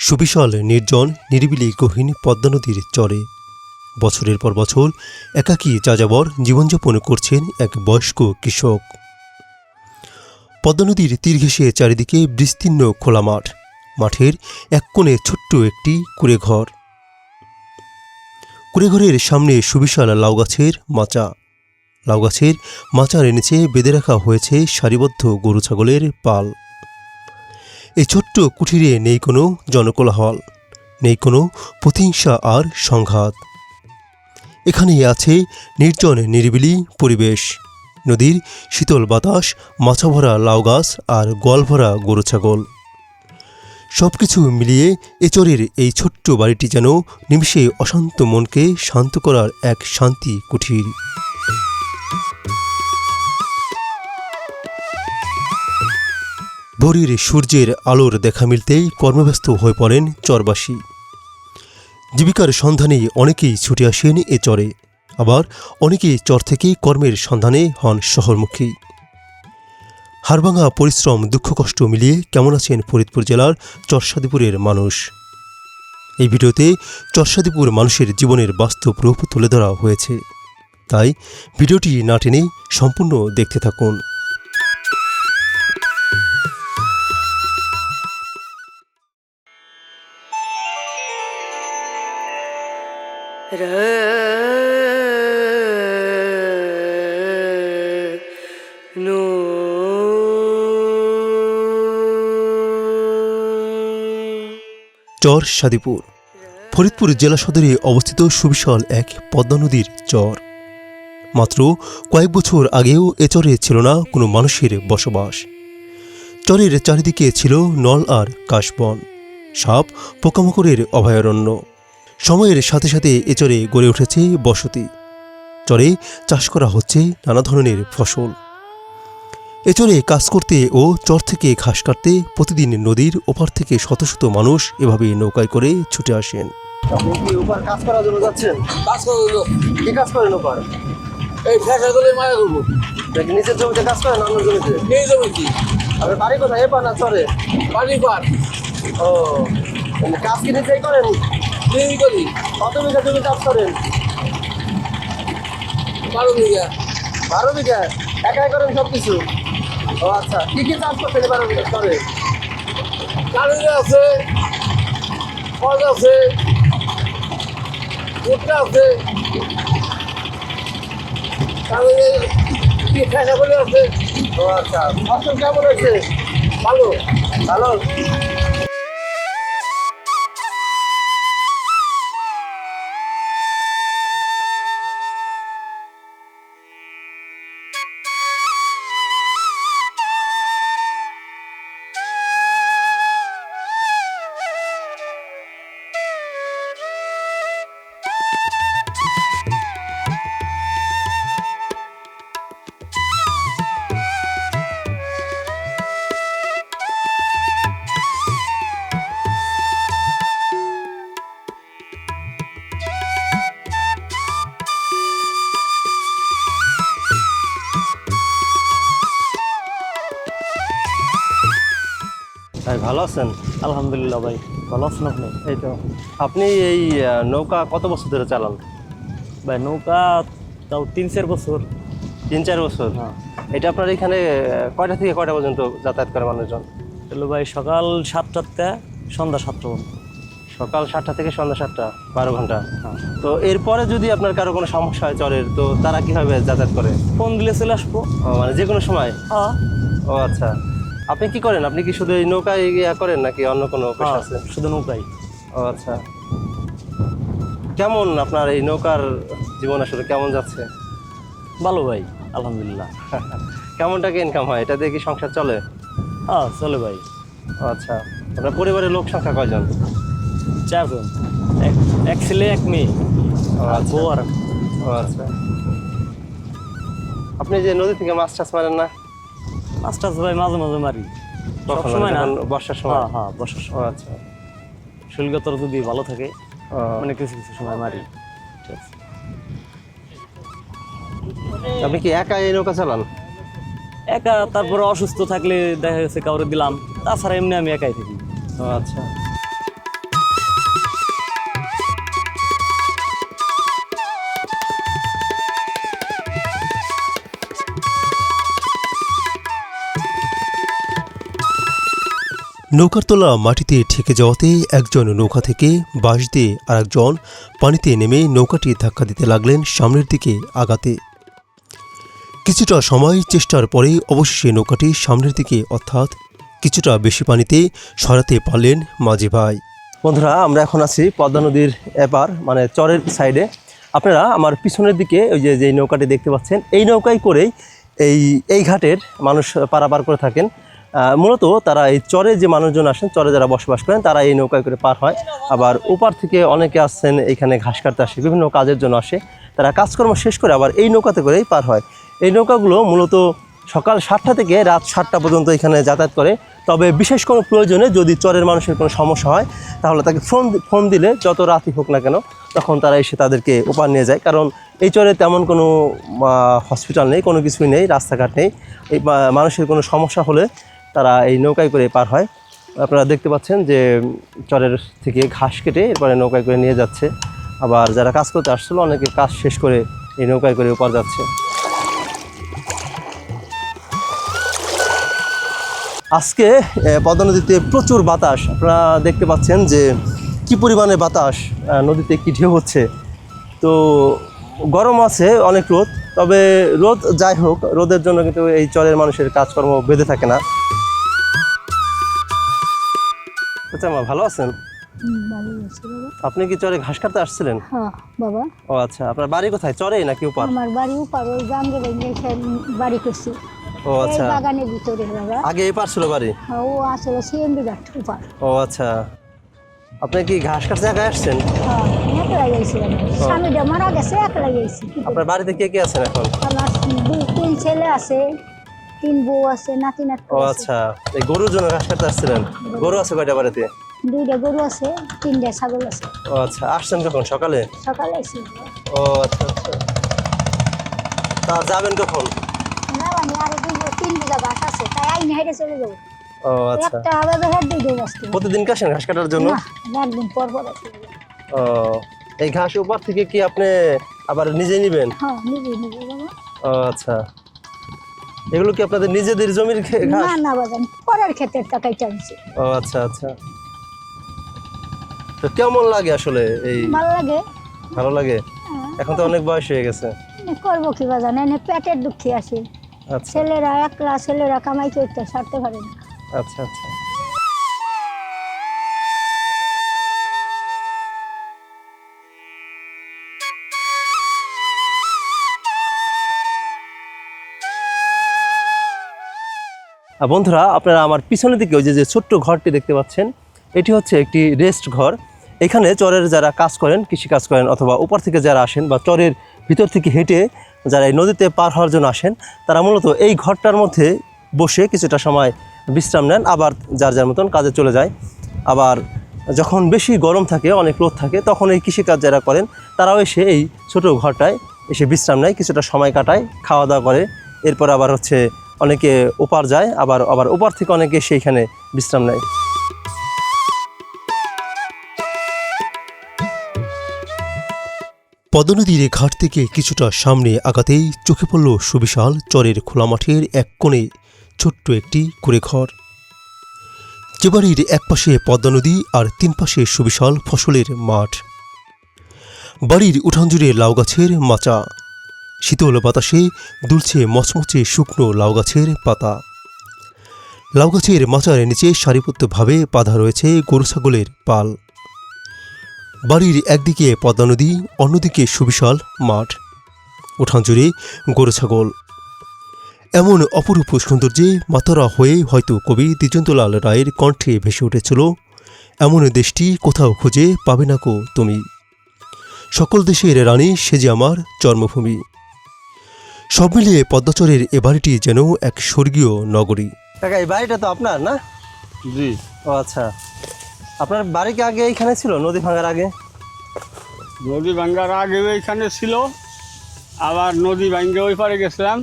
সুবিশাল নির্জন নিরিবিলি গহীন পদ্মা নদীর চরে বছরের পর বছর একাকী যাযাবর জীবনযাপন করছেন এক বয়স্ক কৃষক। পদ্মা নদীর তীর ঘেঁষে চারিদিকে বিস্তীর্ণ খোলা মাঠ, মাঠের এক কোণে ছোট্ট একটি কুঁড়েঘর। কুঁড়েঘরের সামনে সুবিশাল লাউগাছের মাচা, লাউগাছের মাচার নিচে বেঁধে রাখা হয়েছে সারিবদ্ধ গরু ছাগলের পাল। এই ছোট্ট কুঠিরে নেই কোনো জনকোলাহল, নেই কোনো প্রতিহিংসা আর সংঘাত। এখানেই আছে নির্জন নিরিবিলি পরিবেশ, নদীর শীতল বাতাস, মাছাভরা লাউগাছ আর গোয়ালভরা গরু ছাগল। সব কিছু মিলিয়ে এচরের এই ছোট্ট বাড়িটি যেন নিমিষে অশান্ত মনকে শান্ত করার এক শান্তি কুঠির। ভোরের সূর্যের আলোর দেখা মিলতেই কর্মব্যস্ত হয়ে পড়েন চরবাসী। জীবিকার সন্ধানে অনেকেই ছুটে আসেন এ চরে, আবার অনেকেই চর থেকে কর্মের সন্ধানে হন শহরমুখী। হাড়ভাঙা পরিশ্রম দুঃখ কষ্ট মিলিয়ে কেমন আছেন ফরিদপুর জেলার চরসাদিপুরের মানুষ? এই ভিডিওতে চরসাদিপুর মানুষের জীবনের বাস্তব রূপ তুলে ধরা হয়েছে, তাই ভিডিওটি না টেনেই সম্পূর্ণ দেখতে থাকুন। চরসাদিপুর ফরিদপুর জেলা সদরে অবস্থিত সুবিশাল এক পদ্মা নদীর চর। মাত্র কয়েক বছর আগেও এ চরে ছিল না কোনো মানুষের বসবাস। চরের চারিদিকে ছিল নল আর কাশবন, সাপ পোকামাকড়ের অভয়ারণ্য। সময়ের সাথে সাথে এ চরে গড়ে উঠেছে বসতি। চরে চাষ করা হচ্ছে নানা ধরনের ফসল। এ চরে কাজ করতে ও চর থেকে ঘাস কাটতে প্রতিদিন নদীর ওপার থেকে শত শত মানুষ এভাবে নৌকায় করে ছুটে আসেন। আপনি কি ওপার কাজ করার জন্য যাচ্ছেন? কাজ করে দিল। কি কাজ করেন ওপার? এই ফ্যাশা তুলে মায়া করবো। নাকি নিজের জমিতে কাজ করেন অন্য জমিতে? এই জমি কি আপনার বাড়ি কোথায়? এপার না চরে? পানি পার ও, মানে কাজ কি নিজেই করেন? নিজেই করি। কত বিঘা জমি কাজ করেন? 12 বিঘা। 12 বিঘা? একাই করেন সব কিছু? ও আচ্ছা, কি কি চাষ করছেন 12 বিঘা চরে? কারুই আছে, ফল আছে, ভুট্টা আছে, তারপরে কি ফ্যাশা করে আছে। ও আচ্ছা, ফসল কেমন হয়েছে? ভালো। ভালো। ভাই ভালো আছেন? আলহামদুলিল্লাহ ভাই, ভালো আছেন আপনি? এই তো। আপনি এই নৌকা কত বছর ধরে চালান? ভাই নৌকা তাও 3-4 বছর। 3-4 বছর? হ্যাঁ। এটা আপনার এখানে কয়টা থেকে কয়টা পর্যন্ত যাতায়াত করে মানুষজন? চলো ভাই, সকাল 7টাতে সন্ধ্যা 7টা পর্যন্ত। সকাল 7টা থেকে সন্ধ্যা 7টা, 12 ঘন্টা। হ্যাঁ। তো এরপরে যদি আপনার কারো কোনো সমস্যা হয় চরের, তো তারা কিভাবে যাতায়াত করে? ফোন দিলে চলে আসবো। মানে যে কোনো সময়? হ্যাঁ। ও আচ্ছা, আপনি কি করেন? আপনি কি শুধু এই নৌকায় ইয়া করেন নাকি অন্য কোনো পেশা আছে? শুধু নৌকাই। ও আচ্ছা, কেমন আপনার এই নৌকার জীবন আসলে কেমন যাচ্ছে? ভালো ভাই, আলহামদুলিল্লাহ। কেমন টাকা ইনকাম হয়? এটা দিয়ে কি সংসার চলে? হ্যাঁ চলে ভাই। ও আচ্ছা, আপনার পরিবারের লোক সংখ্যা কয়জন? 4 জন, এক ছেলে এক মেয়ে। ও আর আচ্ছা। বউ আর ও আচ্ছা, আপনি যে নদী থেকে মাছ টাছ মারেন না? মাছ টাছ ভাই মাঝে মাঝে মারি, কখন? সময় না। যখন বর্ষার সময়? হ্যাঁ হ্যাঁ, বর্ষার ও সময় আচ্ছা। শরীরগত যদি ভালো থাকে ও, মানে কিছু কিছু সময় মারি। ঠিক আছে। আপনি কি একা এই নৌকা চালান? একা, তারপরে অসুস্থ থাকলে দেখা গেছে কাউরে দিলাম, তাছাড়া এমনি আমি একাই থাকি। ও আচ্ছা। নৌকার তলা মাটিতে ঠেকে যাওয়াতে একজন নৌকা থেকে বাঁশ দিয়ে আর একজন পানিতে নেমে নৌকাটি ধাক্কা দিতে লাগলেন সামনের দিকে আগাতে। কিছুটা সময় চেষ্টার পরে অবশেষে নৌকাটি সামনের দিকে অর্থাৎ কিছুটা বেশি পানিতে সরাতে পারলেন মাঝি ভাই। বন্ধুরা, আমরা এখন আছি পদ্মা নদীর এপার মানে চরের সাইডে। আপনারা আমার পিছনের দিকে ওই যে নৌকাটি দেখতে পাচ্ছেন, এই নৌকায় করেই এই ঘাটের মানুষ পারাপার করে থাকেন। মূলত তারা এই চরে যে মানুষজন আসেন, চরে যারা বসবাস করেন, তারা এই নৌকায় করে পার হয়। আবার ওপার থেকে অনেকে আসছেন এখানে ঘাস কাটতে আসে, বিভিন্ন কাজের জন্য আসে। তারা কাজকর্ম শেষ করে আবার এই নৌকাতে করেই পার হয়। এই নৌকাগুলো মূলত সকাল 7টা থেকে রাত 7টা পর্যন্ত এখানে যাতায়াত করে। তবে বিশেষ কোনো প্রয়োজনে যদি চরের মানুষের কোনো সমস্যা হয় তাহলে তাকে ফোন দিলে যত রাতই হোক না কেন তখন তারা এসে তাদেরকে ওপার নিয়ে যায়। কারণ এই চরে তেমন কোনো হসপিটাল নেই, কোনো কিছুই নেই, রাস্তাঘাট নেই। এই মানুষের কোনো সমস্যা হলে তারা এই নৌকায় করে পার হয়। আপনারা দেখতে পাচ্ছেন যে চরের থেকে ঘাস কেটে এরপরে নৌকায় করে নিয়ে যাচ্ছে। আবার যারা কাজ করতে আসছিল অনেকে কাজ শেষ করে এই নৌকায় করে ওপার যাচ্ছে। আজকে পদ্মা নদীতে প্রচুর বাতাস, আপনারা দেখতে পাচ্ছেন যে কি পরিমাণে বাতাস, নদীতে কি ঢেউ হচ্ছে। তো গরম আছে, অনেক রোদ, তবে রোদ যাই হোক, রোদের জন্য কিন্তু এই চরের মানুষের কাজকর্ম বেঁধে থাকে না। আচ্ছা মা, ভালো আছেন? ভালো আছি বাবা। আপনি কি চরে ঘাস কাটতে আসছিলেন? হ্যাঁ বাবা। ও আচ্ছা, আপনার বাড়ি কোথায়, চরে নাকি ওপার? আমার বাড়ি ওপার, ওই গাঙ্গে বাড়ি করছি। ও আচ্ছা, এই বাগানের ভিতরে বাবা। আগে এপার ছিল বাড়ি? হ্যাঁ, ও আসলে সিএমবি ঘাট ওপার। ও আচ্ছা, আপনি কি ঘাস কাটতে জায়গায় আসছেন? হ্যাঁ, একলা গেছি বাবা। স্বামীটা মারা গেছে, একলা গেছি। আপনার বাড়িতে কে কে আছেন এখন? আমার 3 ছেলে আছে, 3 বউ আছে, নাতি নাতনি ও আছে। আচ্ছা, এই গরুর জন্য ঘাস কাটতে আসছিলেন? গরু আছে কয়টা বাড়িতে? 2টা গরু আছে, 3টা ছাগল আছে। ও আচ্ছা, আসছেন কখন, সকালে? সকালে আইছি। ও আচ্ছা আচ্ছা, তা যাবেন কখন? না মানে আরো 3 বিঘা ঘাস আছে, তাই আইনে হেঁটে চলে যাবো। ও আচ্ছা, একটা হবে হেঁটে দিয়ে দেবো আজকে। প্রতিদিন কি আসেন ঘাস কাটার জন্য? না, একদিন পর পর আসি। ও, এই ঘাস উপর থেকে কি আপনি আবার নিজে নিবেন? হ্যাঁ, নিজে বাবা। ও আচ্ছা, এগুলো কি আপনাদের নিজেদের জমির ঘাস? না না বাবা, পরের ক্ষেতের টাকাই টানছি। ও আচ্ছা আচ্ছা, তো কেমন লাগে আসলে এই? ভালো লাগে। ভালো লাগে? হ্যাঁ, এখন তো অনেক বয়স হয়ে গেছে। করবো কি বাজান, এনে পেটের দুঃখে আসে। আচ্ছা ছেলেরা একলা, ছেলেরা কামাই করতে সারতে পারে না। আচ্ছা আচ্ছা, বন্ধুরা, আপনারা আমার পিছনের দিকে ওই যে ছোট্ট ঘরটি দেখতে পাচ্ছেন, এটি হচ্ছে একটি রেস্ট ঘর। এখানে চরের যারা কাজ করেন, কৃষিকাজ করেন, অথবা উপর থেকে যারা আসেন বা চরের ভিতর থেকে হেঁটে যারা এই নদীতে পার হওয়ার জন্য আসেন, তারা মূলত এই ঘরটার মধ্যে বসে কিছুটা সময় বিশ্রাম নেন, আবার যার যার মতন কাজে চলে যায়। আবার যখন বেশি গরম থাকে, অনেক রোদ থাকে, তখন এই কৃষিকাজ যারা করেন তারাও এসে এই ছোট ঘরটায় এসে বিশ্রাম নেয়, কিছুটা সময় কাটায়, খাওয়া দাওয়া করে। এরপর আবার হচ্ছে অনেকে ওপার যায়, আবার ওপার থেকে অনেকে সেইখানে বিশ্রাম নেয়। পদ্মা নদীর ঘাট থেকে কিছুটা সামনে আগাতেই চোখে পড়ল সুবিশাল চরের খোলা মাঠের এক কোণে ছোট্ট একটি কুঁড়ে ঘর। যে বাড়ির একপাশে পদ্মা নদী আর 3 পাশে সুবিশাল ফসলের মাঠ। বাড়ির উঠান জুড়ে লাউ গাছের মাচা, শীতল বাতাসে দুলছে মচমচে শুকনো লাউ গাছের পাতা। লাউ গাছের মাচার নিচে সারিবদ্ধভাবে বাঁধা রয়েছে গরু ছাগলের পাল। বাড়ির একদিকে পদ্মা নদী, অন্যদিকে সুবিশাল মাঠ, উঠান জুড়ে গরু ছাগল। এমন অপরূপ সৌন্দর্যে মাতারা হয়ে হয়তো কবি দ্বিজেন্দ্রলাল রায়ের কণ্ঠে ভেসে উঠেছিল, এমন দেশটি কোথাও খুঁজে পাবে না কো তুমি, সকল দেশের রানী সে যে আমার জন্মভূমি। সব মিলিয়ে পদ্মাচরের এ বাড়িটি যেন এক স্বর্গীয় নগরী। কাকা, এই বাড়িটা তো আপনার না? জি। ও আচ্ছা, আপনার বাড়ি কি আগে এইখানে ছিল, নদী ভাঙার আগে? নদী ভাঙ্গার আগে ওইখানে ছিল, আবার নদী ভাঙ্গে ওই পারে গেছিলাম,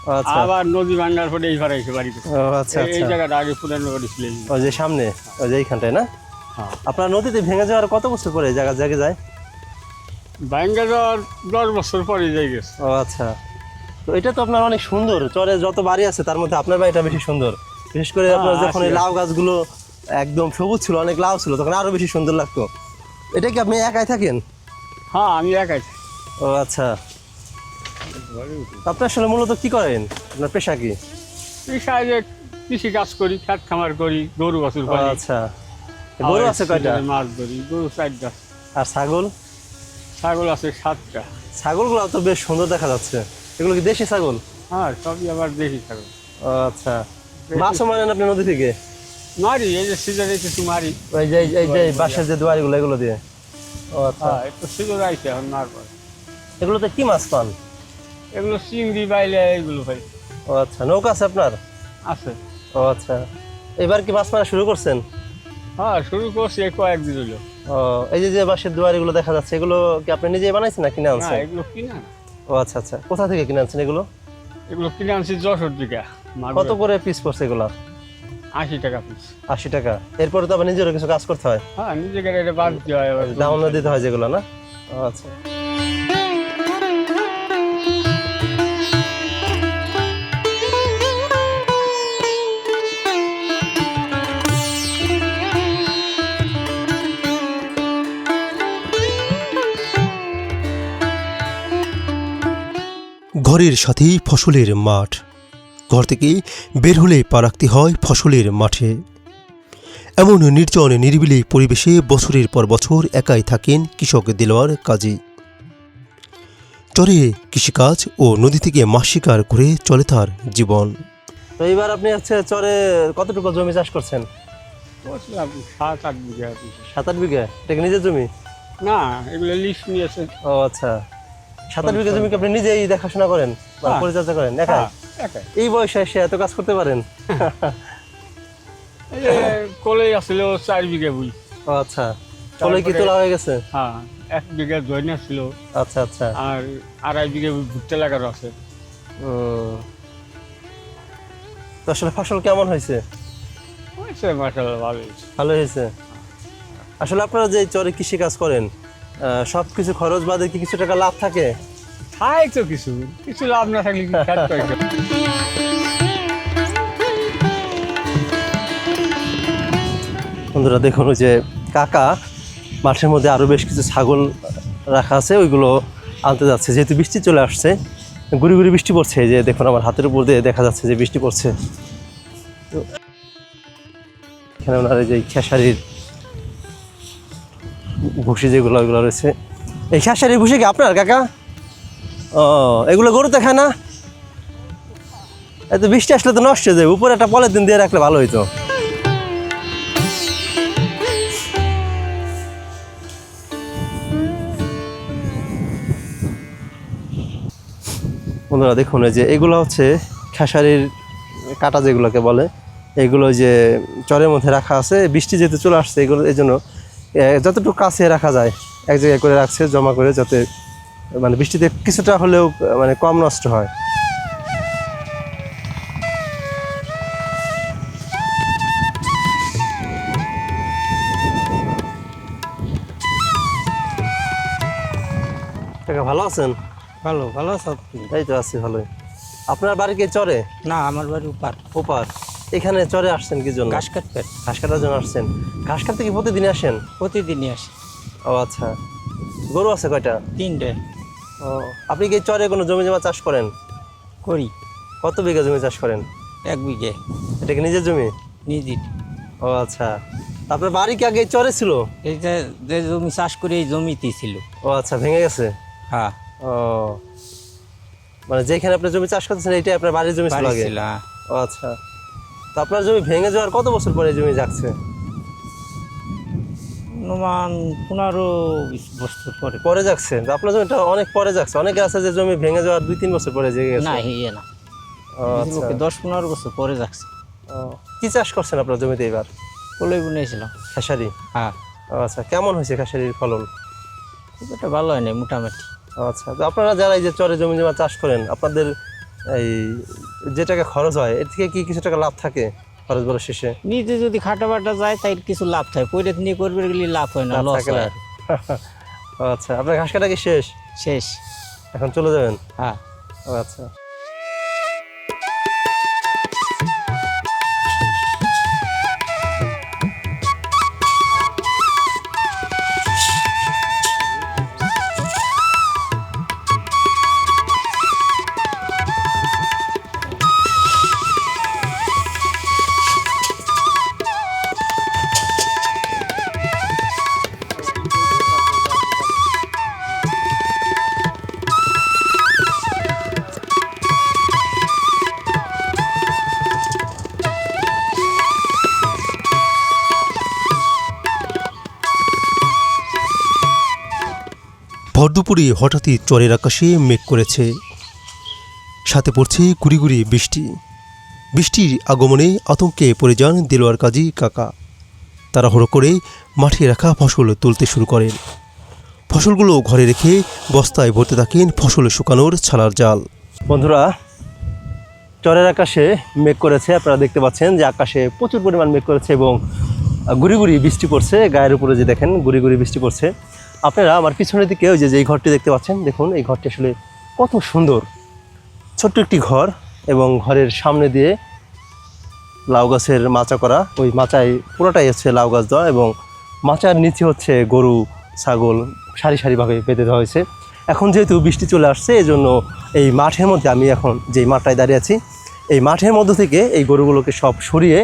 ও আচ্ছা, আবার নদী ভাঙ্গার পরে এই পারে এসে বাড়িতে। ও আচ্ছা এই আচ্ছা, জায়গাটা আগে পুরানো বাড়ি ছিল। ওই যে সামনে, ওই যে এইখানটায় না? হ্যাঁ। আপনার নদীতে ভেঙে যাওয়ার কত বছর পরে জায়গা জায়গায় যায়? ভাঙ্গে যাওয়ার 10 বছর পরে যাই গেছে। ও আচ্ছা, তো এটা তো আপনার অনেক সুন্দর, চরে যত বাড়ি আছে তার মধ্যে আপনার বাড়িটা বেশি সুন্দর। বিশেষ করে আপনার যখন এই লাউ গাছগুলো একদম সবুজ ছিল, অনেক লাউ ছিল, তখন আরো বেশি সুন্দর লাগতো। এটা কি আপনি একাই থাকেন? হ্যাঁ আমি একাই থাকি। ও আচ্ছা, আপনি আসলে মূলত কি করেন, আপনার পেশা কি? পেশায় যে কৃষি কাজ করি, খেত খামার করি, গরু বাছুর ও পালি। আচ্ছা, গরু আছে কয়টা? মাছ ধরি, গরু 4টা, আর ছাগল? ছাগল আছে 7টা। ছাগলগুলো তো বেশ সুন্দর দেখা যাচ্ছে, এগুলো কি দেশি ছাগল? হ্যাঁ সবই আবার দেশি ছাগল। ও আচ্ছা, মাছও মারেন আপনি নদী থেকে? মারি, এই যে সিজনে কিছু মারি। ওই যে এই যে বাঁশের যে দুয়ারিগুলো এগুলো দিয়ে? ও আচ্ছা, হ্যাঁ একটু সিজন আইছে এখন মারবার। এগুলোতে কি মাছ পান? এগুলো চিংড়ি বাইলে এগুলো ভাই ও আচ্ছা, নৌকা আছে আপনার? আছে। ও আচ্ছা, এবার কি মাছ মারা শুরু করছেন? হ্যাঁ শুরু করছি এই কয়েকদিন হলো। ও, এই যে যে বাঁশের দুয়ারিগুলো দেখা যাচ্ছে, এগুলো কি আপনি নিজেই বানাইছেন না কিনে না আনছেন? এগুলো কিনা না। ও আচ্ছা আচ্ছা, কোথা থেকে কিনে আনছেন এগুলো? এগুলো কিনে আনছি যশোর দিকে। কত করে পিস পড়ছে এগুলো? 80 টাকা পিস। 80 টাকা। এরপরে তো আবার নিজেরও কিছু কাজ করতে হয়, হ্যাঁ নিজেকে এটা বাদ দেওয়া হয় এবার। দামও দিতে হয় যেগুলো, না? ও আচ্ছা, ঘরের সাথেই ফসলের মাঠ, ঘর থেকে বের হলে পা রাখতে হয় ফসলের মাঠে। এমন নির্জন নিরিবিলি পরিবেশে বছরের পর বছর একাই থাকেন কৃষক দেলোয়ার কাজী। চরে কৃষিকাজ ও নদী থেকে মাছ শিকার করে চলে তার জীবন। তো এইবার আপনি হচ্ছে চরে কতটুকু জমি চাষ করছেন? করছিলাম 7-8 বিঘা পিস। 7-8 বিঘা? এটা কি নিজের জমি? না এগুলো লিস্ট নিয়েছে। ও আচ্ছা, 7-8 বিঘা জমি কি আপনি নিজেই দেখাশোনা করেন বা হ্যাঁ। পরিচর্যা করেন একাই? হ্যাঁ, একাই। এই বয়সে এসে এত কাজ করতে পারেন? এই যে কলেই আসছিল 4 বিঘা বুই। ও আচ্ছা, চলে কি তোলা হয়ে গেছে? হ্যাঁ 1 বিঘা জয়না ছিল, আচ্ছা আচ্ছা, আর 2.5 বিঘা ভুট্টা লাগানো আছে। তো আসলে ফসল কেমন হয়েছে? হয়েছে মাশাআল্লাহ ভালো হয়েছে। ভালো হয়েছে। আসলে আপনারা যে চরে কৃষি কাজ করেন, সব কিছু খরচ বাদে কি কিছু টাকা লাভ থাকে? খাই তো কিছু কিছু লাভ না থাকলে কি খেত পাইছে। বন্ধুরা দেখুন, ওই যে কাকা মাঠের মধ্যে আরও বেশ কিছু ছাগল রাখা আছে, ওইগুলো আনতে যাচ্ছে। যেহেতু বৃষ্টি চলে আসছে, গুড়ি গুড়ি বৃষ্টি পড়ছে, এই যে দেখুন আমার হাতের উপর দিয়ে দেখা যাচ্ছে যে বৃষ্টি পড়ছে। তো এখানে ওনার এই যে খেসারির ভুসি যেগুলো ওইগুলো রয়েছে, এই খেসারির ভুসি কি আপনার কাকা? ও, এগুলো গরুতে খায় না? এত বৃষ্টি আসলে তো নষ্ট হয়ে যাবে, উপরে একটা পলিথিন দিয়ে রাখলে ভালো হইতো। বন্ধুরা দেখুন, এই যে এগুলো হচ্ছে খেসারির কাটা যেগুলোকে বলে, এগুলো যে চরের মধ্যে রাখা আছে। বৃষ্টি যেহেতু চলে আসছে, এগুলো এই জন্য যতটুকু কাছে রাখা যায় এক জায়গায় করে রাখছে জমা করে, যাতে মানে বৃষ্টিতে কিছুটা হলেও মানে কম নষ্ট হয়। কাকা ভালো আছেন? ভালো ভালো আছো আপনি? এই তো আছি ভালোই। আপনার বাড়ি কি চরে? না আমার বাড়ি উপার, ওপার। এখানে চরে আসছেন কি জন্য? ঘাস কাটতে ঘাস কাটার জন্য আসছেন। ঘাস কাটতে কি প্রতিদিন আসেন? প্রতিদিনই আসি। ও আচ্ছা, গরু আছে কয়টা? 3টে ও, আপনি কি চরে কোনো জমি জমা চাষ করেন? করি। কত বিঘা জমি চাষ করেন? 1 বিঘে এটা কি নিজের জমি? নিজে। ও আচ্ছা, আপনার বাড়ি কি আগে চরে ছিল? এই যে যে জমি চাষ করি এই জমিতেই ছিল। ও আচ্ছা, ভেঙে গেছে। হ্যাঁ ও, মানে যেখানে আপনি জমি চাষ করতেছেন এইটাই আপনার বাড়ির জমি ছিল বাড়ি আগে? ছিল, হ্যাঁ। ও আচ্ছা, তো আপনার জমি ভেঙে যাওয়ার কত বছর পরে এই জমি যাচ্ছে? অনুমান 15-20 বছর পরে। পরে যাচ্ছে? তো আপনার জমিটা অনেক পরে যাচ্ছে। অনেকে আছে যে জমি ভেঙে যাওয়ার 2-3 বছর পরে জেগে গেছে। না ইয়ে না, ও আচ্ছা, 10-15 বছর পরে যাচ্ছে। ও, কি চাষ করছেন আপনার জমিতে এবার? কলই বুনেছিলাম। খেসারি? হ্যাঁ, ও আচ্ছা, কেমন হয়েছে খেসারির ফলন? খুব একটা ভালো হয় না, মোটামুটি। ও আচ্ছা, তো আপনারা যারা এই যে চরে জমি জমা চাষ করেন, আপনাদের এই যে টাকা খরচ হয় এর থেকে কি কিছু টাকা লাভ থাকে খরচ বড় শেষে? নিজে যদি খাটা বাটা যায় তাই কিছু লাভ থাকে, পরে নিয়ে করবে গেলে লাভ হয় না, লাভ লস থাকে না? হয়। ও আচ্ছা, আপনার ঘাস কাটা কি শেষ? শেষ। এখন চলে যাবেন? হ্যাঁ। ও আচ্ছা, ভর দুপুরে হঠাৎই চরের আকাশে মেঘ করেছে, সাথে পড়ছে গুড়ি গুড়ি বৃষ্টি। বৃষ্টির আগমনে আতঙ্কে পড়ে যান দেলোয়ার কাজী কাকা। তাড়াহুড়ো করে মাঠে রাখা ফসল তুলতে শুরু করেন। ফসলগুলো ঘরে রেখে বস্তায় ভরতে থাকেন ফসল শুকানোর ছালার জাল। বন্ধুরা, চরের আকাশে মেঘ করেছে, আপনারা দেখতে পাচ্ছেন যে আকাশে প্রচুর পরিমাণ মেঘ করেছে এবং গুড়ি গুড়ি বৃষ্টি পড়ছে। গায়ের উপরে যে দেখেন গুড়ি গুড়ি বৃষ্টি পড়ছে। আপনারা আমার পিছনের দিকে ওই যে এই ঘরটি দেখতে পাচ্ছেন, দেখুন এই ঘরটি আসলে কত সুন্দর। ছোট্ট একটি ঘর এবং ঘরের সামনে দিয়ে লাউ গাছের মাচা করা, ওই মাচায় পুরোটাই হচ্ছে লাউ গাছ দেওয়া এবং মাচার নিচে হচ্ছে গরু ছাগল সারি সারিভাবে বেঁধে দেওয়া হয়েছে। এখন যেহেতু বৃষ্টি চলে আসছে, এই জন্য এই মাঠের মধ্যে আমি এখন যেই মাঠটায় দাঁড়িয়ে আছি, এই মাঠের মধ্য থেকে এই গরুগুলোকে সব সরিয়ে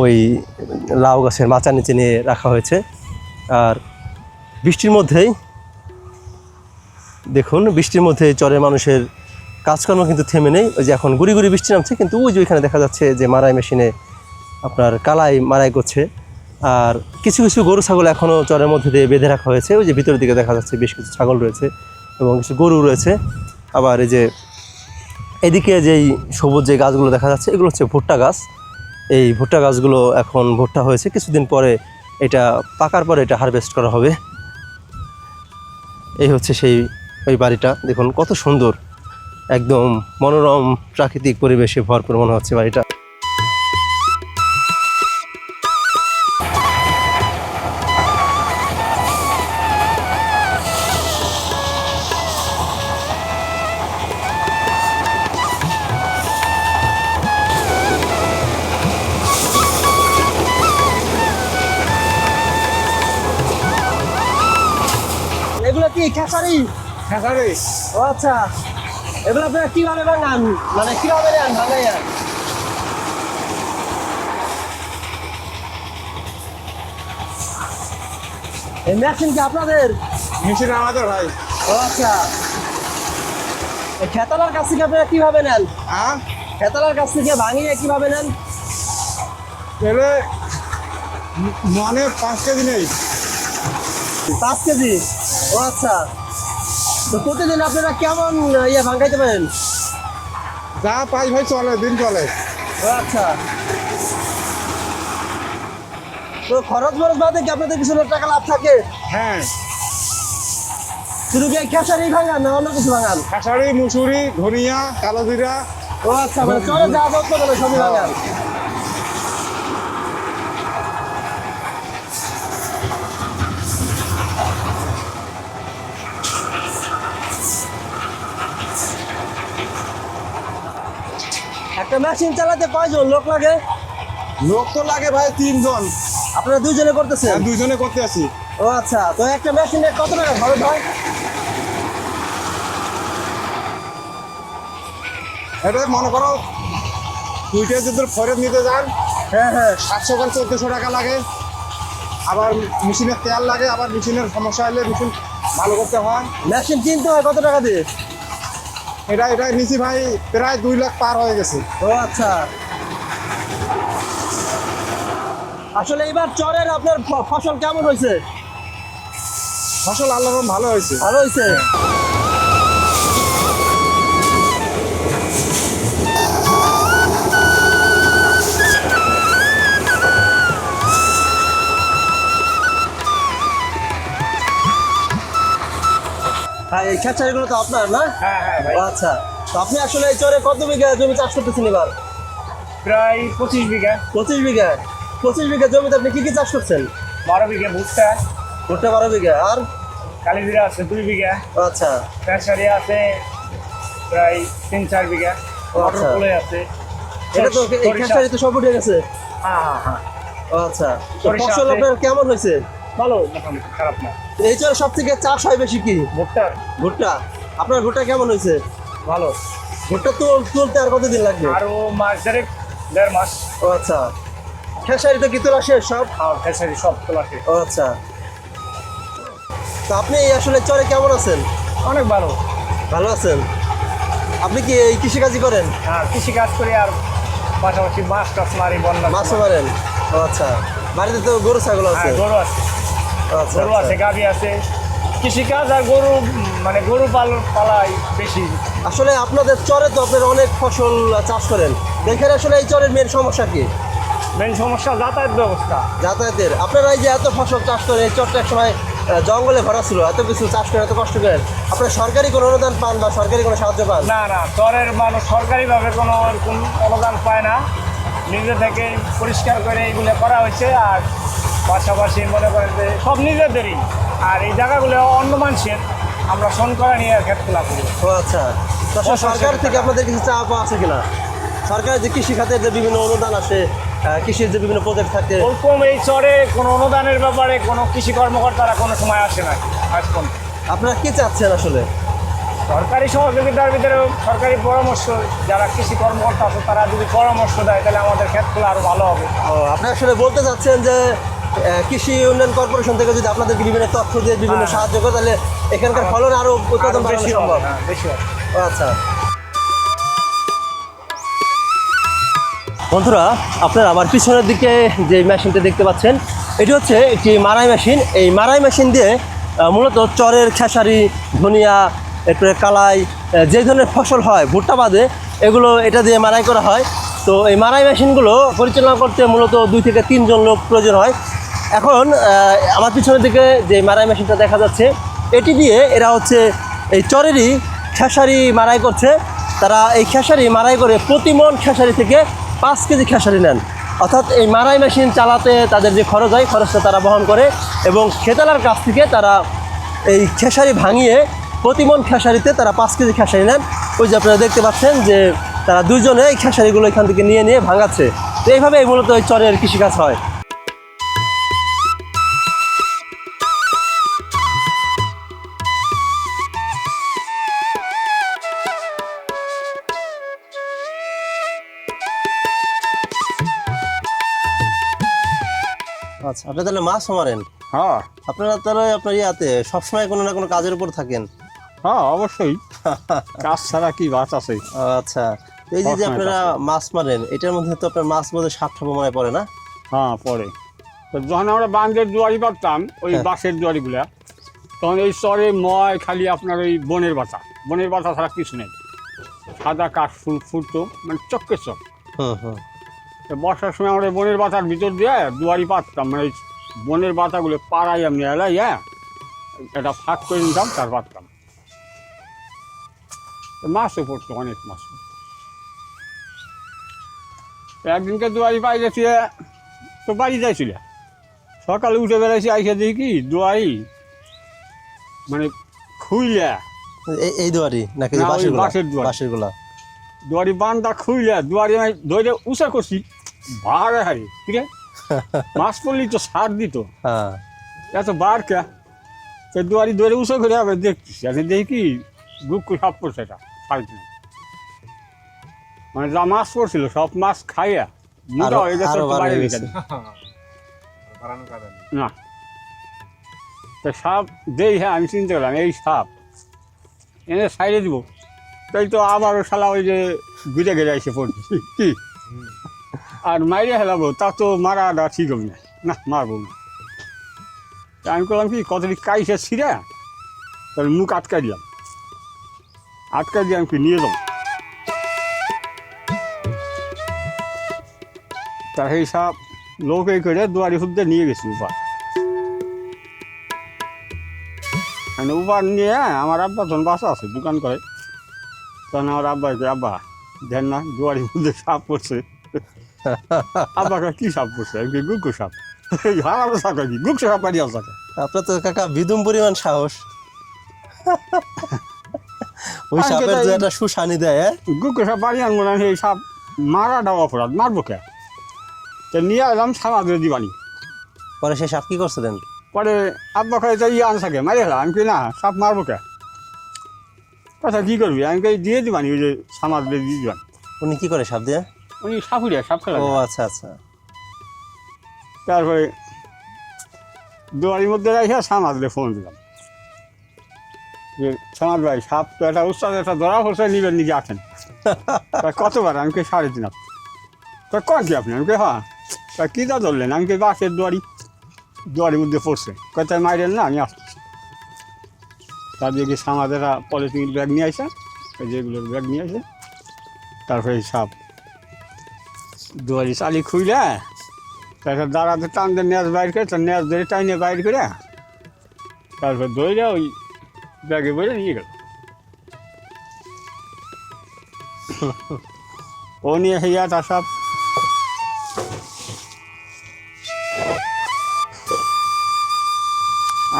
ওই লাউ গাছের মাচার নিচে নিয়ে রাখা হয়েছে। আর বৃষ্টির মধ্যেই দেখুন, বৃষ্টির মধ্যে চরের মানুষের কাজকর্ম কিন্তু থেমে নেই। ওই যে এখন গুড়ি গুড়ি বৃষ্টি নামছে, কিন্তু ওই যে ওইখানে দেখা যাচ্ছে যে মারাই মেশিনে আপনার কালাই মারাই করছে। আর কিছু কিছু গরু ছাগল এখনও চরের মধ্যে দিয়ে বেঁধে রাখা হয়েছে। ওই যে ভিতরের দিকে দেখা যাচ্ছে বেশ কিছু ছাগল রয়েছে এবং কিছু গরু রয়েছে। আবার এই যে এদিকে যেই সবুজ যে গাছগুলো দেখা যাচ্ছে, এগুলো হচ্ছে ভুট্টা গাছ। এই ভুট্টা গাছগুলো এখন ভুট্টা হয়েছে, কিছুদিন পরে এটা পাকার পরে এটা হারভেস্ট করা হবে। এই হচ্ছে সেই ওই বাড়িটা, দেখুন কত সুন্দর, একদম মনোরম প্রাকৃতিক পরিবেশে ভরপুর মনে হচ্ছে বাড়িটা। এগুলো কি খেসারি? খেসারি ও আচ্ছা, এগুলো আপনারা কিভাবে বানান, মানে কিভাবে নেন বানাইয়া? এই মেশিন কি আপনাদের? মেশিন আমাদের ভাই। ও আচ্ছা, এই খেতালার কাছ থেকে আপনারা কিভাবে নেন? হ্যাঁ, খেতালার কাছ থেকে ভাঙিয়ে কিভাবে নেন? এলে মানে 5 কেজি নেই। 5 কেজি? ও আচ্ছা, তো প্রতিদিন আপনারা কেমন ভাঙাইতে পারেন? যা পাই ভাই চলে, দিন চলে। ও আচ্ছা, তো খরচ বরচ বাদে কি আপনাদের কিছু টাকা লাভ থাকে? হ্যাঁ, শুধু কি এই খেসারি ভাঙান না অন্য কিছু ভাঙান? খেসারি, মুসুরি, ধনিয়া, কালো জিরা। ও আচ্ছা, মানে চলে যা যত্ন করে সবই ভাঙান। একটা মেশিন চালাতে কয়জন লোক লাগে? লোক তো লাগে ভাই 3 জন। আপনারা 2 জনে করতেছেন? 2 জনে করতে আছি। ও আচ্ছা, তো একটা মেশিনে কত টাকা খরচ হয়? এটা মনে করো 2টা যদি ফরেজ নিতে যান, হ্যাঁ হ্যাঁ, 700 করে 1400 টাকা লাগে। আবার মেশিনের তেল লাগে, আবার মেশিনের সমস্যা হলে মেশিন ভালো করতে হয়। মেশিন কিনতে হয় কত টাকা দিয়ে? এটা নিচি ভাই প্রায় 2 লাখ পার হয়ে গেছে। ও আচ্ছা, আসলে এবার চরের আপনার ফসল কেমন হয়েছে? ফসল আল্লাহর রহমতে ভালো হয়েছে। ভালো হয়েছে। হ্যাঁ, এই খেসারিগুলো তো আপনার না? হ্যাঁ হ্যাঁ ভাই, ও আচ্ছা, তো আপনি আসলে এই চরে কত বিঘা জমি চাষ করতেছেন এবার? প্রায় 25 বিঘা। 25 বিঘা? 25 বিঘা জমিতে আপনি কি কি চাষ করছেন? 12 বিঘা ভুট্টা, ভুট্টা 12 বিঘা, আর? কালিজিরা আছে 2 বিঘা, ও আচ্ছা, খেসারি আছে প্রায় 3-4 বিঘা, ও মটর আচ্ছা। কলাই আছে। এটা তো এই সরিষা- খেসারি তো সব উঠে গেছে। হ্যাঁ হ্যাঁ হ্যাঁ, ও আচ্ছা, তো সরিষা ফসল আছে। আপনার কেমন হয়েছে? ভালো, মোটামুটি খারাপ না। এই চরে সব থেকে চাষ হয় বেশি কি? ভুট্টার ভুট্টা। আপনার ভুট্টা কেমন হয়েছে? ভালো। ভুট্টা তো তুলতে আর কতদিন লাগবে? আরও মাস 1.5 মাস। ও আচ্ছা, খেসারি তো কি তোলা শেষ সব? আর খেসারি সব তোলা শেষ। ও আচ্ছা, তো আপনি আসলে চরে কেমন আছেন? অনেক ভালো। ভালো আছেন? আপনি কি এই কৃষিকাজই করেন? আর কৃষি কাজ করি, আর পাশাপাশি মাছ টাছ মারি, বন্যা মাছও মারেন? ও আচ্ছা, বাড়িতে তো গরু ছাগল আছে? হ্যাঁ, গরু আছে, ও আচ্ছা, গরু আছে, আচ্ছা। গাভী আছে, কৃষিকাজ আর গরু পালাই বেশি। আসলে আপনাদের চরে তো আপনারা অনেক ফসল চাষ করেন, দেখেন আসলে এই চরের মেন সমস্যা কি? মেন সমস্যা যাতায়াত ব্যবস্থা। যাতায়াতের। আপনারা এই যে এত ফসল চাষ করেন, এই চরটা এক সময় জঙ্গলে ভরা ছিল, এত কিছু চাষ করেন, এত কষ্ট করেন, আপনারা সরকারি কোনো অনুদান পান বা সরকারি কোনো সাহায্য পান? না না, চরের মানুষ সরকারিভাবে কোনো এরকম অনুদান পায় না, নিজে থেকে পরিষ্কার করে এগুলো করা হয়েছে। আর পাশাপাশি মনে করেন যে সব নিজেদেরই, আর এই জায়গাগুলো অন্য মানুষের, আমরা শোন করা নিয়ে খেতখোলা করি। ও আচ্ছা, তো আসলে সরকার থেকে আপনাদের কিছু চাওয়া পাওয়া আছে কিনা? সরকারের যে কৃষি খাতের যে বিভিন্ন অনুদান আসে, কৃষির যে বিভিন্ন প্রজেক্ট থাকে, ওরকম এই চরে কোনো অনুদানের ব্যাপারে কোনো কৃষি কর্মকর্তারা কোনো সময় আসে না আজ পর্যন্ত। আপনারা কি চাচ্ছেন আসলে? সরকারি সহযোগিতার ভিতরে সরকারি পরামর্শ, যারা কৃষি কর্মকর্তা আছে তারা যদি পরামর্শ দেয় তাহলে আমাদের ক্ষেতগুলো আরও ভালো হবে। ও, আপনি আসলে বলতে চাচ্ছেন যে কৃষি উন্নয়ন কর্পোরেশন থেকে যদি আপনাদেরকে বিভিন্ন তথ্য দিয়ে বিভিন্ন সাহায্য করে, তাহলে এখানকার ফলন আরও উৎপাদন বাড়ানো বেশি সম্ভব। হবে, হ্যাঁ, বেশি হবে। ও আচ্ছা। বন্ধুরা, আপনারা আমার পিছনের দিকে যে মেশিনটা দেখতে পাচ্ছেন, এটি হচ্ছে একটি মারাই মেশিন। এই মারাই মেশিন দিয়ে মূলত চরের খেসারি, ধনিয়া, এরপরে কালাই, যে ধরনের ফসল হয় ভুট্টা বাদে, এগুলো এটা দিয়ে মারাই করা হয়। তো এই মারাই মেশিনগুলো পরিচালনা করতে মূলত 2 থেকে 3 জন লোক প্রয়োজন হয়। এখন আমার পিছনের দিকে যে মারাই মেশিনটা দেখা যাচ্ছে, এটি দিয়ে এরা হচ্ছে এই চরেরই খেসারি মারাই করছে। তারা এই খেসারি মারাই করে প্রতি মন খেসারি থেকে 5 কেজি খেসারি নেন। অর্থাৎ এই মারাই মেশিন চালাতে তাদের যে খরচ হয়, খরচটা তারা বহন করে, এবং খেতালার কাছ থেকে তারা এই খেসারি ভাঙিয়ে প্রতি মন খেসারিতে তারা 5 কেজি খেসারি নেন। ওই যে আপনারা দেখতে পাচ্ছেন যে তারা দুজনে এই খেসারিগুলো এখান থেকে নিয়ে নিয়ে ভাঙাচ্ছে। তো এইভাবে মূলত এই চরের কৃষিকাজ হয়। আচ্ছা, আপনি তাহলে মাছও মারেন? হ্যাঁ আপনারা তাহলে আপনার ইয়াতে সবসময় কোনো না কোনো কাজের উপর থাকেন? হ্যাঁ অবশ্যই, কাজ ছাড়া কি বাস আছে। আচ্ছা, এই যে আপনারা মাছ মারেন, এটার মধ্যে তো আপনার মাছ মধ্যে সাপ ঠাপ মনে পড়ে না? হ্যাঁ পরে তো যখন আমরা বাঁধের দুয়ারি পারতাম, ওই বাঁশের দুয়ারিগুলা, তখন এই চরে ময় খালি আপনার ওই বনের বাতা ছাড়া কিছু নেই। সাদা কাঠ ফুটতো, মানে চক্কে চক। তো বর্ষার সময় আমরা বনের বাতার ভিতর দিয়ে দুয়ারি পাততাম, মানে এই বনের বাতাগুলো পাড়াই আমি এলাই, এটা ফাঁক করে নিতাম, তার পাততাম। মাছও পড়তো, অনেক মাছ। একদিনকে দুয়ারি পাই গেছি, তো বাড়ি যাইছিল। সকালে উঠে বেড়াইছি, আইসা দেখি কি দুয়ারি মানে খুইলা, এই দুয়ারি নাকি না, ওই বাঁশের বাঁশের দুয়ারি। বাঁশের গুলা? দুয়ারি বান্ধা খুইলা, দুয়ারি আমি ধরে উঁচা করছি, ভাড়ে হারি ঠিক আছে। মাছ পড়লি তো সার দিত, হ্যাঁ। এত বার কে দুয়ারি ধরে উঁচা করে আবার দেখতেছি, আমি দেখি কি গুক্কু সাপ পড়ছে, এটা সাইড না, মানে যা মাছ পড়ছিল সব মাছ খাইয়া মোটা হয়ে গেছে, আরো বার বাইরে হয়ে রেখে গেছে। দিই। না তো সাপ দেই, হ্যাঁ আমি চিন্তা করলাম এই সাপ এনে সাইডে দিব, তাই তো আবারও শালা ওই যে ঘুরে ঘেরে এসে পড়ছি কি, আর মাইরে হেলাবো, তা তো মারাটা ঠিক হবে না, না মারবো না। তা আমি করলাম কি, কতটি কাইসে ছিঁড়া তাহলে মুখ আটকাই দিলাম, আটকাই দিয়ে আমি কি নিয়ে যাবো। তা সেই সাপ লোক এই করে দুয়ারি হুদ্দে নিয়ে গেছি উপার, মানে উপার নিয়ে আমার আব্বা যখন বাসা আছে দোকান করে, তখন আমার আব্বাকে, আব্বা দেন না দুয়ারির মধ্যে সাপ পড়ছে। আব্বাকে কি সাপ পড়ছে? আমি কি গুক্কু সাপ। হারানো সাপ কি গুক্কু সাপ পাড়ি আছে। আপনার তো কাকা বিদুম পরিমাণ সাহস। ওই আমি সাপের যেটা- যে একটা সুশানি দেয়, হ্যাঁ? গুক্কু সাপ পাড়ি আনবো না, সেই সাপ মারাটাও অপরাধ, মারবো কে? তো নিয়ে এলাম সামাদের দিবানি। পরে সেই সাপ কি করছিলেন? পরে আব্বা খাই তো ইয়ে আনসাকে মারি হলাম, আমি কি না সাপ মারবো কে? কথা কী করবি? আমি কে দিয়ে দিবানি, ওই যে সামাদ দিয়ে দিবানি। উনি কি করে সাপ দিয়ে? উনি সাপুরিয়া সাপ খেলা। ও আচ্ছা আচ্ছা। তারপরে দুয়ারির মধ্যে রাখা সামাদরে ফোন দিলাম যে সমাজ ভাই সাপ তো একটা উৎসাহ একটা ধরা হচ্ছে, নিবেন নিজে আসেন। কতবার? আমি কে 3.5 তা কন কি আপনি? আমি কে হ্যাঁ। তা কী তা ধরলেন? আমি কে বাসের দুয়ারির মধ্যে পড়ছে, কোথায় মাইরেন না, আমি আসতেছি। তাদেরকে সামাদেরা পলিথিনের ব্যাগ নিয়ে আসে, এই যেগুলোর ব্যাগ নিয়ে আসে, তারপরে এই সাপ দুয়ারি চালি খুইলে তারপর দাঁড়াতে টানতে ন্যাস বাইর করে, তার ন্যাস ধরে টাইনে বাইর করে তারপর দইরা ওই ব্যাগে বইরে নিয়ে গেল। ও নিয়ে হইয়া তা সব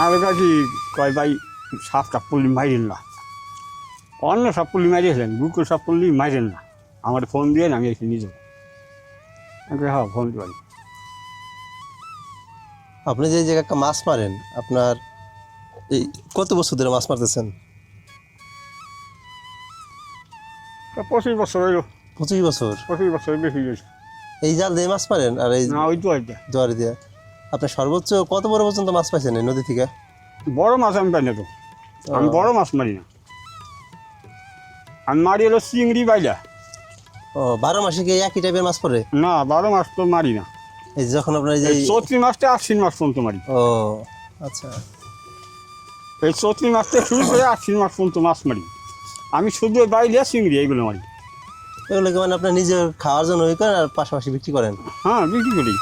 আমার কাছে কয় ভাই সাপটা পুলি মাইরেন না, অন্য সাপ পুলি মারিয়েছিলেন, বুকুর সাপ পুলি মাইরেন না, আমার ফোন দিয়ে আমি এসে নিয়ে যাবো। হ্যাঁ ফোন দিতে পারি। আপনি যে জায়গায় মাছ মারেন, আপনার এই কত বছর ধরে মাছ মারতেছেন? 25 বছর হইল। 25 বছর? 25 বছর বেশি গেছে। এই জাল দিয়ে মাছ মারেন? আর এই না ওই তো একটা জোয়ারি দিয়ে আপনি সর্বোচ্চ কত বড় পর্যন্ত মাছ পাইছেন এই নদী থেকে? বড় মাছ আমি পাই না তো, আমি বড় মাছ মারি না, আমি মারি হলো চিংড়ি বাইলা। ও 12 মাসে কি একই টাইপের মাছ পড়ে? না 12 মাস তো মারি না, এই যে যখন আপনার এই যে চৈত্রি মাসটা আশ্বিন মাস পর্যন্ত মারি। ও আচ্ছা, এই চৈত্রি মাস থেকে শুরু করে আশ্বিন মাস পর্যন্ত মাছ মারি আমি, শুধু বাইলিয়া চিংড়ি এইগুলো মারি। এগুলোকে মানে আপনার নিজের খাওয়ার জন্য ওই করেন আর পাশাপাশি বিক্রি করেন? হ্যাঁ বিক্রি করি।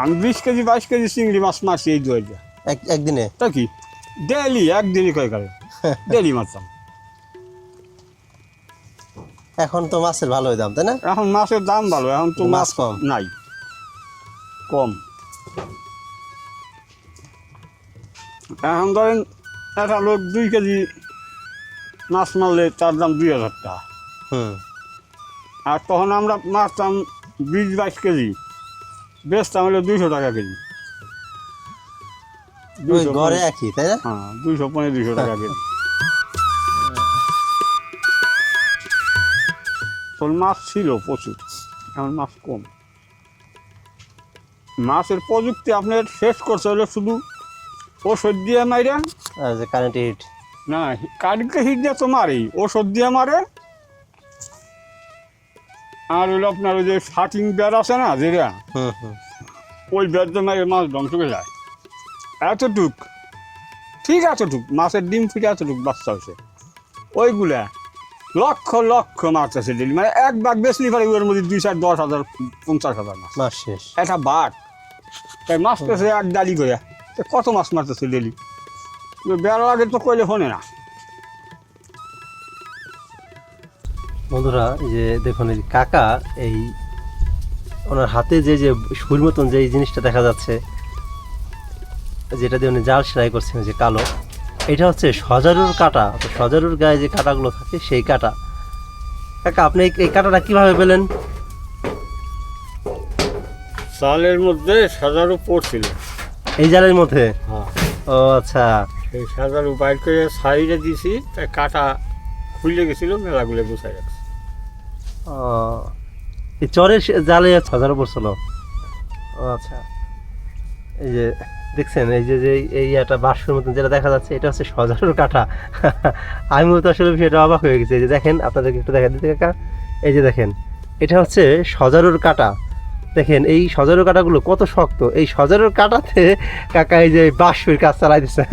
আমি 20 কেজি 22 কেজি চিংড়ি মাছ মারছি এই 2000 একদিনে? তা কি ডেলি, একদিনই কয় করে ডেলি মারতাম। এখন তো মাছের ভালোই দাম, তাই না? এখন মাছের দাম ভালো, এখন তো মাছ মাছ কম নাই, কম। এখন ধরেন একটা লোক 2 কেজি মাছ মারলে তার দাম 2000 টাকা, হুম। আর তখন আমরা মারতাম 20-22 কেজি, বেচতাম হলো 200 টাকা কেজি। ওই ঘরে একই, তাই না? হ্যাঁ 200-250 টাকা কেজি। তোর মাছ ছিল প্রচুর, এখন মাছ কম। মাছের প্রযুক্তি আপনার শেষ করছে হলো শুধু ওষুধ দিয়ে মাইরা, আর যে কারেন্ট হিট? না কারেন্টকে হিট দিয়ে তো মারেই, ওষুধ দিয়ে মারে। আর হলো আপনার ওই যে শার্টিং ব্যাট আছে না যেটা, হুম হুম। ওই ব্যাট দিয়ে মারে মাছ ধ্বংস হয়ে যায়। এতটুক ঠিক এতটুক মাছের ডিম ফিটে এতটুক বাচ্চা হয়েছে, ওইগুলা লক্ষ লক্ষ মাছ আছে ডেলি, মানে এক বাঘ বেশি পারে ওর মধ্যে 2-4-10,000 50,000 মাছ। মাছ শেষ। একটা বাঘ তাই মাছ পেয়েছে এক ডালি করে, কত মাছ মারতেছে ডেলি। বেড়ার আগে তো কইলে ফোনে না। বন্ধুরা এই যে দেখুন, এই কাকা এই ওনার হাতে যে যে সুর মতন যে জিনিসটা দেখা যাচ্ছে, যেটা দিয়ে উনি জাল সেলাই করছেন, যে কালো, এটা হচ্ছে সজারুর কাঁটা। তো সজারুর গায়ে যে কাঁটাগুলো থাকে সেই কাঁটা। কাকা আপনি এই কাঁটাটা কিভাবে পেলেন? জালের মধ্যে সাজারু পড়ছিল, এই জালের মধ্যে? হ্যাঁ। ও আচ্ছা। সেই সাজারু বাইর করে সাইডে দিছি, তাই কাঁটা খুলে গেছিল, মেলাগুলো গুছাই রাখছে। ও এই চরের জালে সজারু পড়ছিল? ও আচ্ছা। এই যে দেখছেন, এই যে যে এই একটা বাঁশের মতন যেটা দেখা যাচ্ছে, এটা হচ্ছে সজারুর কাঁটা। আমি মূলত আসলে বিষয়টা অবাক হয়ে গেছি। এই যে দেখেন, আপনাদেরকে একটু দেখা দিতে কাকা, এই যে দেখেন, এটা হচ্ছে সজারুর কাঁটা। দেখেন এই সজারুর কাঁটাগুলো কত শক্ত, এই সজারুর কাঁটাতে কাকা এই যে বাঁশের কাজ চালাই দিচ্ছে।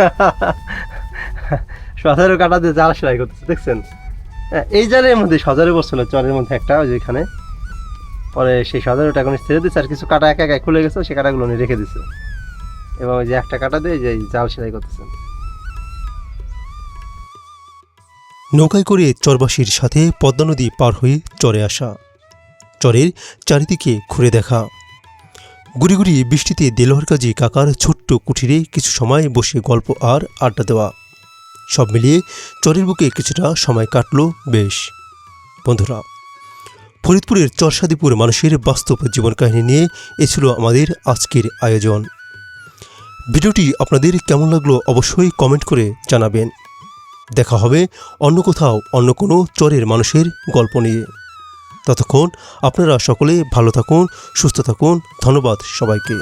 সজারুর কাঁটা দিয়ে জাল সেলাই করতেছে, দেখছেন? এই জালের মধ্যে সজারু বসছিল চরের মধ্যে একটা, ওই যেখানে, পরে সেই সজারুটা এখন ছেড়ে দিচ্ছে, আর কিছু কাঁটা একা একা খুলে গেছে, সেই কাঁটাগুলো উনি রেখে দিচ্ছে, এবং ওই যে একটা কাঁটা দিয়ে যে জাল সেলাই করতেছেন। নৌকায় করে চরবাসীর সাথে পদ্মা নদী পার হয়ে চরে আসা, চরের চারিদিকে ঘুরে দেখা, গুড়ি গুড়ি বৃষ্টিতে দেলোয়ার কাজী কাকার ছোট্ট কুঠিরে কিছু সময় বসে গল্প আর আড্ডা দেওয়া, সব মিলিয়ে চরের বুকে কিছুটা সময় কাটল বেশ। বন্ধুরা, ফরিদপুরের চরসাদিপুর মানুষের বাস্তব জীবন কাহিনী নিয়ে এ ছিল আমাদের আজকের আয়োজন। ভিডিওটি আপনাদের কেমন লাগলো অবশ্যই কমেন্ট করে জানাবেন। দেখা হবে অন্য কোথাও অন্য কোনো চরের মানুষের গল্প নিয়ে। ততক্ষণ আপনারা সকলে ভালো থাকুন, সুস্থ থাকুন। ধন্যবাদ সবাইকে।